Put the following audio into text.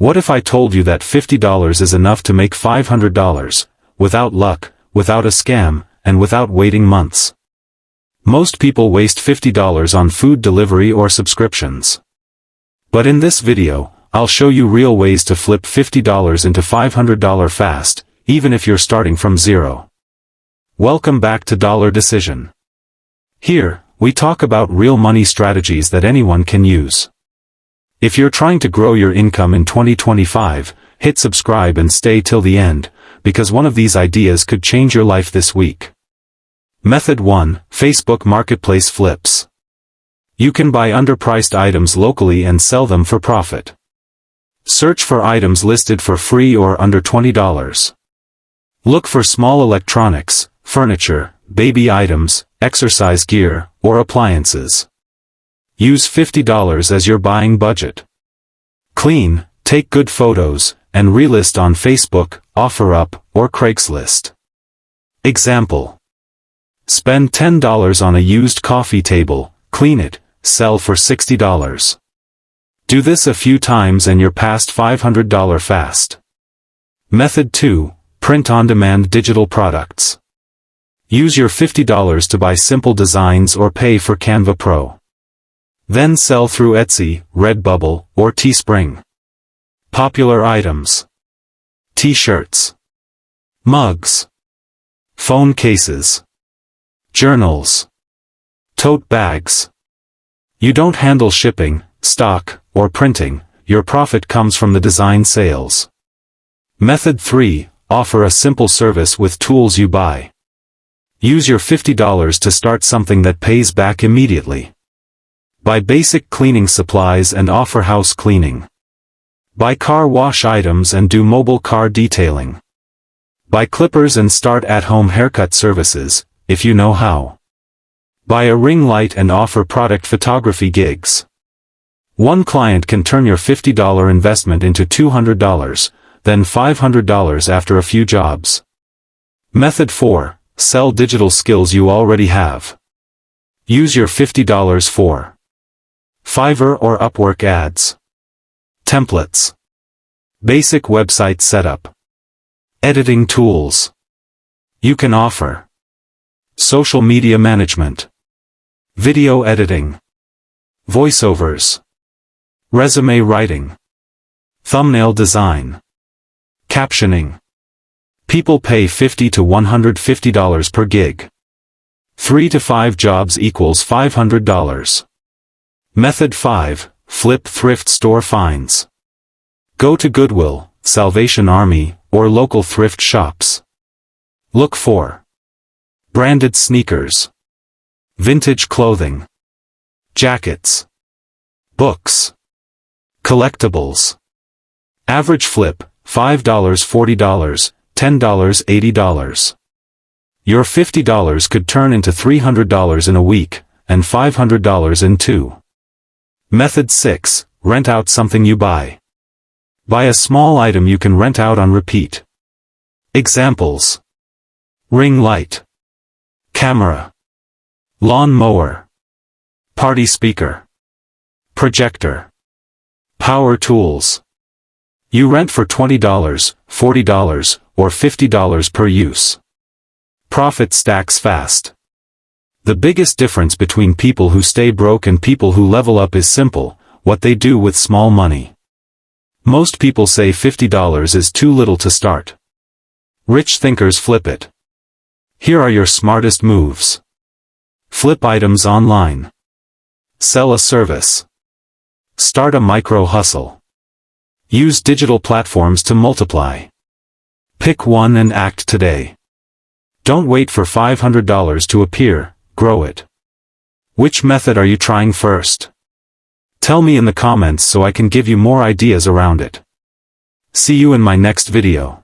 What if I told you that $50 is enough to make $500, without luck, without a scam, and without waiting months? Most people waste $50 on food delivery or subscriptions. But in this video, I'll show you real ways to flip $50 into $500 fast, even if you're starting from zero. Welcome back to Dollar Decision. Here, we talk about real money strategies that anyone can use. If you're trying to grow your income in 2025, hit subscribe and stay till the end, because one of these ideas could change your life this week. Method 1. Facebook Marketplace Flips. You can buy underpriced items locally and sell them for profit. Search for items listed for free or under $20. Look for small electronics, furniture, baby items, exercise gear, or appliances. Use $50 as your buying budget. Clean, take good photos, and relist on Facebook, OfferUp, or Craigslist. Example. Spend $10 on a used coffee table, clean it, sell for $60. Do this a few times and you're past $500 fast. Method 2. Print-on-demand digital products. Use your $50 to buy simple designs or pay for Canva Pro. Then sell through Etsy, Redbubble, or Teespring. Popular items. T-shirts. Mugs. Phone cases. Journals. Tote bags. You don't handle shipping, stock, or printing, your profit comes from the design sales. Method 3. Offer a simple service with tools you buy. Use your $50 to start something that pays back immediately. Buy basic cleaning supplies and offer house cleaning. Buy car wash items and do mobile car detailing. Buy clippers and start at-home haircut services, if you know how. Buy a ring light and offer product photography gigs. One client can turn your $50 investment into $200, then $500 after a few jobs. Method 4. Sell digital skills you already have. Use your $50 for Fiverr or Upwork ads. Templates. Basic website setup. Editing tools. You can offer social media management. Video editing. Voiceovers. Resume writing. Thumbnail design. Captioning. People pay $50 to $150 per gig. 3 to 5 jobs equals $500. Method 5. Flip thrift store finds. Go to Goodwill, Salvation Army, or local thrift shops. Look for branded sneakers. Vintage clothing. Jackets. Books. Collectibles. Average flip, $5 $40, $10 $80. Your $50 could turn into $300 in a week, and $500 in 2. Method 6. Rent out something you buy. Buy a small item you can rent out on repeat. Examples. Ring light. Camera. Lawn mower. Party speaker. Projector. Power tools. You rent for $20, $40, or $50 per use. Profit stacks fast. The biggest difference between people who stay broke and people who level up is simple: what they do with small money. Most people say $50 is too little to start. Rich thinkers flip it. Here are your smartest moves. Flip items online. Sell a service. Start a micro hustle. Use digital platforms to multiply. Pick one and act today. Don't wait for $500 to appear, grow it. Which method are you trying first? Tell me in the comments so I can give you more ideas around it. See you in my next video.